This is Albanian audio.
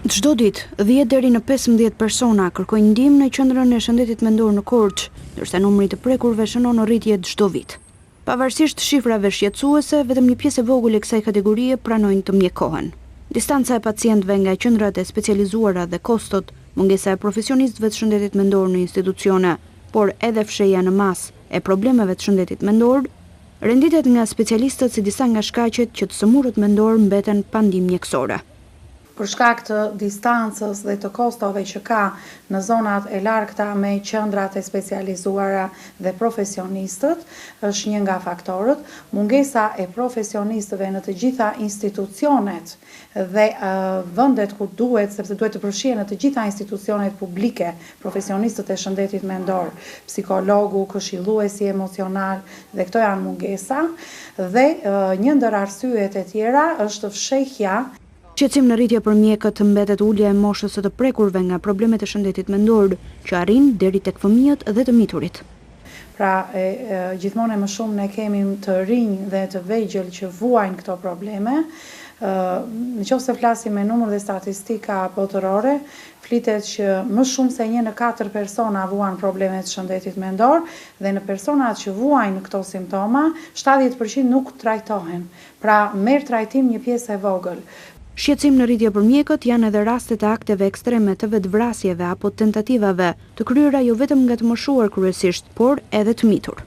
Çdo ditë, 10 deri në 15 persona kërkojnë ndihmë në qendrën e shëndetit mendor në Korçë, ndërsa numri të prekurve shënon rritje çdo vit. Pavarësisht shifrave shqetësuese, vetëm një pjesë e vogël e kësaj kategorie pranojnë të mjekohen. Distanca e pacientëve nga qendrat e specializuara dhe kostot, mungesa e profesionistëve të shëndetit mendor në institucione, por edhe fshehja në masë e problemeve të shëndetit mendor, renditet nga specialistët si disa nga shkaqet që të sëmurët mendor mbeten pa ndihmë mjekësore. Për shkak të distancës dhe të kostove që ka në zonat e largta me qendrat e specializuara dhe profesionistët, është një nga faktorët. Mungesa e profesionistëve në të gjitha institucionet dhe vendet ku duhet, sepse duhet të përfshihen në të gjitha institucionet publike, profesionistët e shëndetit mendor, psikologu, këshilluesi emocional, dhe këto janë mungesa, dhe një ndër arsyet e tjera është fshehja. Shqetësim në rritje për mjekët mbetet ulja e moshës së të prekurve nga problemet e shëndetit mendor, që arrin deri tek fëmijët dhe të miturit. Pra, gjithmonë më shumë ne kemi të rinj dhe të vegjël që vuajnë këto probleme. Në qoftë se flasim me numër dhe statistika botërore, flitet që më shumë se 1 në 4 persona vuan problemet të shëndetit mendor, dhe në personat që vuajnë këto simptoma, 70% nuk trajtohen. Pra, merr trajtim një pjesë e vogël. Shqetësim në rritje për mjekët janë edhe rastet e akteve ekstreme të vetvrasjeve apo tentativave të kryera jo vetëm nga të moshuar kryesisht, por edhe të mitur.